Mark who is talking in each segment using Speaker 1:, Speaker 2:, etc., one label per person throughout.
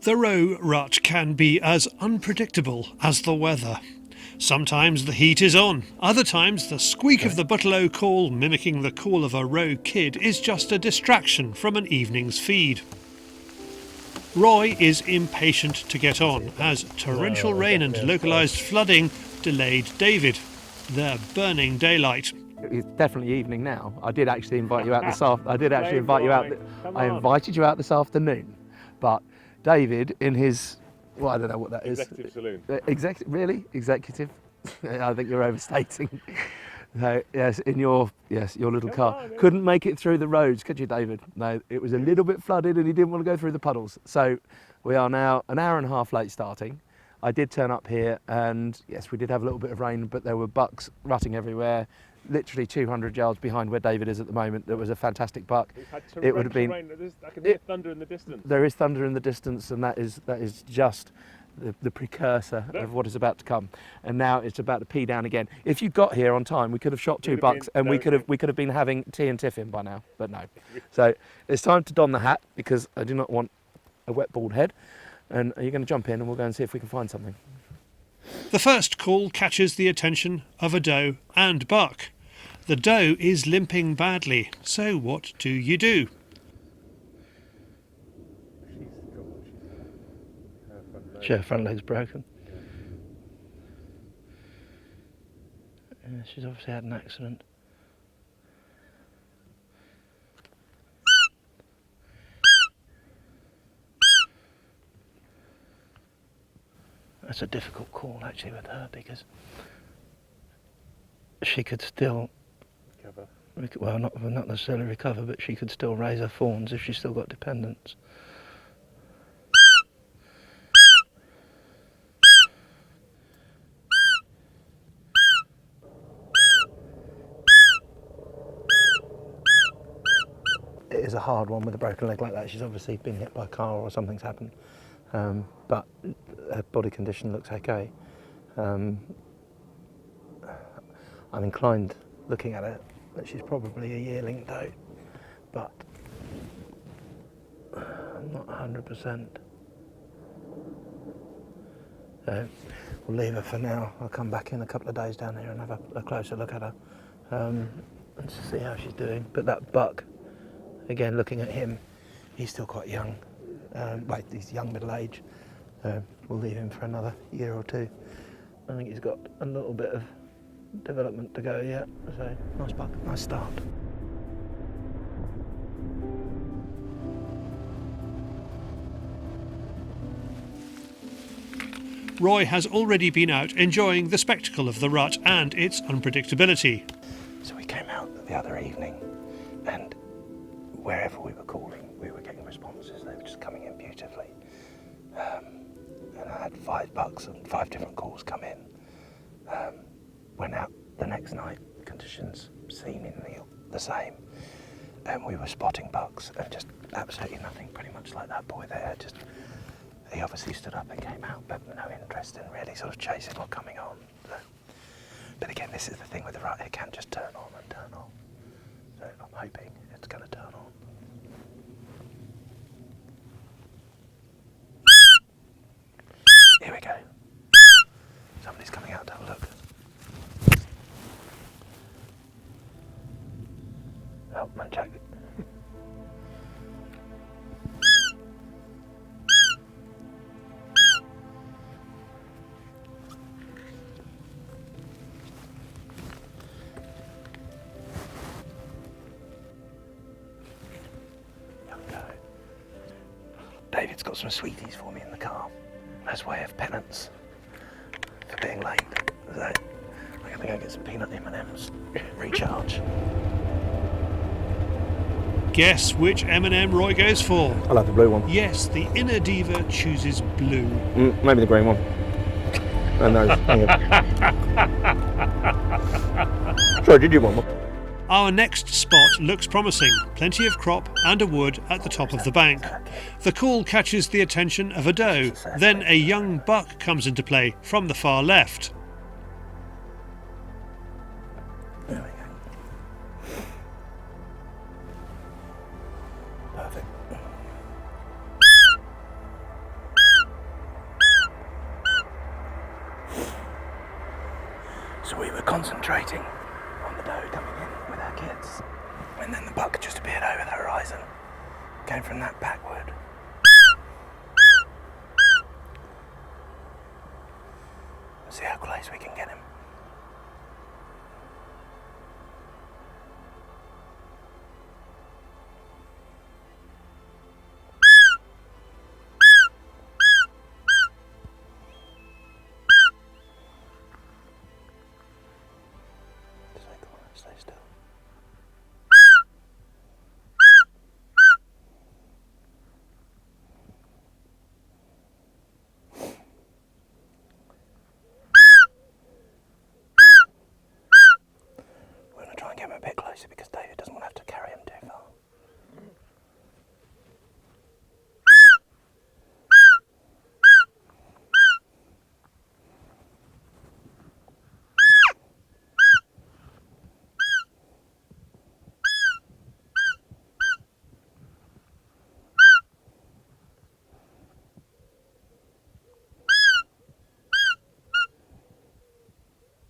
Speaker 1: The roe rut can be as unpredictable as the weather. Sometimes the heat is on, other times the squeak of the butterlow call mimicking the call of a roe kid is just a distraction from an evening's feed. Roy is impatient to get on as torrential rain and localised flooding delayed David. They're burning daylight.
Speaker 2: It's definitely evening now. I did actually invite you out this afternoon. I did actually invite you out. I invited you out this afternoon, but David, in his, well, I don't know what that is.
Speaker 3: Executive saloon.
Speaker 2: Really? Executive? I think you're overstating. So, yes, in your little car. Couldn't make it through the roads, could you, David? No, it was a little bit flooded and he didn't want to go through the puddles. So we are now an hour and a half late starting. I did turn up here and yes, we did have a little bit of rain, but there were bucks rutting everywhere. Literally 200 yards behind where David is at the moment. There was a fantastic buck. It would have been.
Speaker 3: Rain. I can hear thunder in the distance.
Speaker 2: There is thunder in the distance, and that is just the precursor of what is about to come. And now it's about to pee down again. If you got here on time, we could have shot two bucks, and we could have been having tea and tiffin by now. But no. So it's time to don the hat because I do not want a wet bald head. And are you going to jump in, and we'll go and see if we can find something.
Speaker 1: The first call catches the attention of a doe and buck. The doe is limping badly, so what do you do?
Speaker 2: Her front leg's broken. Yeah, she's obviously had an accident. That's a difficult call actually with her because she could still recover. Well, not necessarily recover, but she could still raise her fawns if she's still got dependents. It is a hard one with a broken leg like that. She's obviously been hit by a car or something's happened, but her body condition looks okay. I'm inclined, looking at her, that she's probably a yearling doe, but I'm not 100%. So we'll leave her for now. I'll come back in a couple of days down here and have a closer look at her and see how she's doing. But that buck, again, looking at him, he's still quite young. Well, he's young middle age. We'll leave him for another year or two. I think he's got a little bit of development to go yet. So nice buck, nice start.
Speaker 1: Roy has already been out enjoying the spectacle of the rut and its unpredictability.
Speaker 2: So we came out the other evening and wherever we were calling, we were getting responses. They were just coming in beautifully. And I had 5 bucks and 5 different calls come in. Went out the next night, conditions seemingly the same. And we were spotting bucks and just absolutely nothing, pretty much like that boy there. Just, he obviously stood up and came out, but no interest in really sort of chasing or coming on. So, but again, this is the thing with the rut, it can just turn on and turn off. So I'm hoping it's going to turn on. Here we go. Somebody's coming out to have a look. Oh, man, Jack. David's got some sweeties for me in the car as way of penance for being late. So I'm going to go get some peanut M&Ms, recharge.
Speaker 1: Guess which M&M Roy goes for?
Speaker 2: I'll have the blue one.
Speaker 1: Yes, the inner diva chooses blue.
Speaker 2: Maybe the green one. And those. Sorry, did you want one?
Speaker 1: Our next spot looks promising. Plenty of crop and a wood at the top of the bank. The call catches the attention of a doe. Then a young buck comes into play from the far left.
Speaker 2: There we go. Perfect. So we were concentrating on the doe coming in with our kids, and then the buck just appeared over the horizon, came from that backward. See how close we can get him. Stay still. We're going to try and get him a bit closer because David doesn't want to have to carry him too far.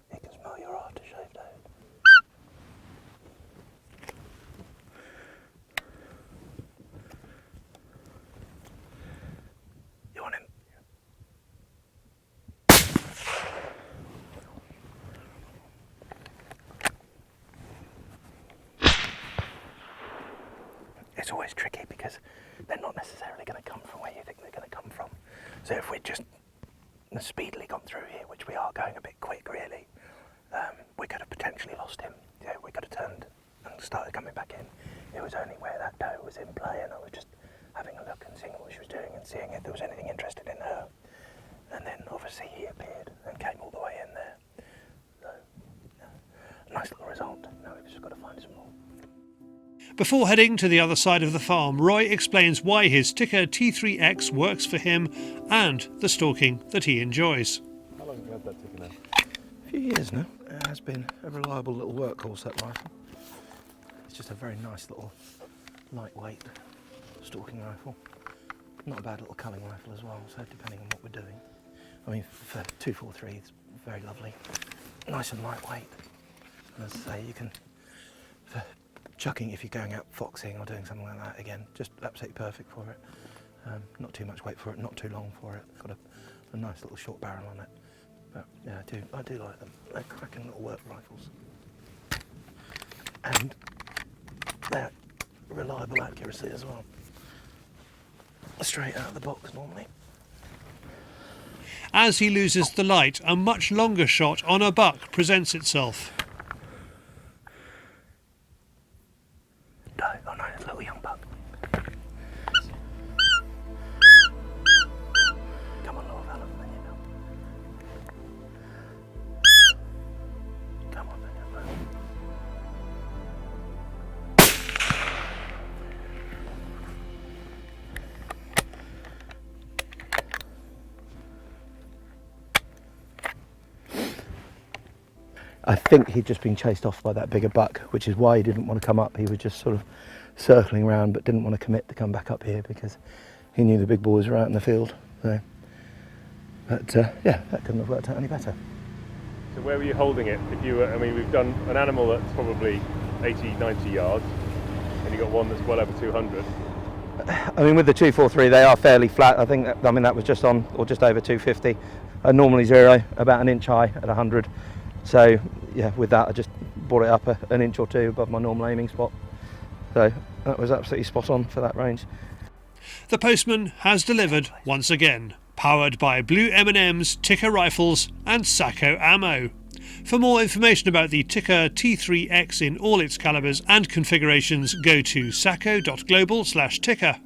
Speaker 2: He can smell your aftershave, David. You want him? It's always tricky because they're not necessarily going to come from where you think they're going to come from. So if we'd just speedily gone through here, which we are going a bit quick really, we could have potentially lost him. Yeah, we could have turned and started coming back in. It was only where that doe was in play, and I was just having a look and seeing what she was doing and seeing if there was anything interested in her. And then obviously he appeared and came all the way in there. So, yeah, nice little result. Now we've just got to find some more.
Speaker 1: Before heading to the other side of the farm, Roy explains why his Tikka T3x works for him and the stalking that he enjoys.
Speaker 3: How long have you had that Tikka now?
Speaker 2: A few years now. It has been a reliable little workhorse, that rifle. It's just a very nice little lightweight stalking rifle. Not a bad little culling rifle as well, so depending on what we're doing. I mean, for 243, it's very lovely. Nice and lightweight. And as I say, you can, for chucking if you're going out foxing or doing something like that, again, just absolutely perfect for it. Not too much weight for it, not too long for it. Got a nice little short barrel on it. But yeah, I do like them. They're cracking little work rifles. And they're reliable accuracy as well. Straight out of the box normally.
Speaker 1: As he loses the light, a much longer shot on a buck presents itself.
Speaker 2: Oh no, it's a little young buck. Come on, little fella, then you know. Come on, then you know. I think he'd just been chased off by that bigger buck, which is why he didn't want to come up. He was just sort of circling around, but didn't want to commit to come back up here because he knew the big boys were out in the field. So, but yeah, that couldn't have worked out any better.
Speaker 3: So where were you holding it? If you were, I mean, we've done an animal that's probably 80, 90 yards, and you got one that's well over 200.
Speaker 2: I mean, with the 243, they are fairly flat. I think that was just on or just over 250. Normally zero, about an inch high at 100. So yeah, with that I just brought it up an inch or two above my normal aiming spot. So that was absolutely spot on for that range.
Speaker 1: The postman has delivered once again, powered by blue M&Ms, Tikka rifles and Sacco ammo. For more information about the Tikka T3x in all its calibers and configurations, go to sacco.global/Tikka.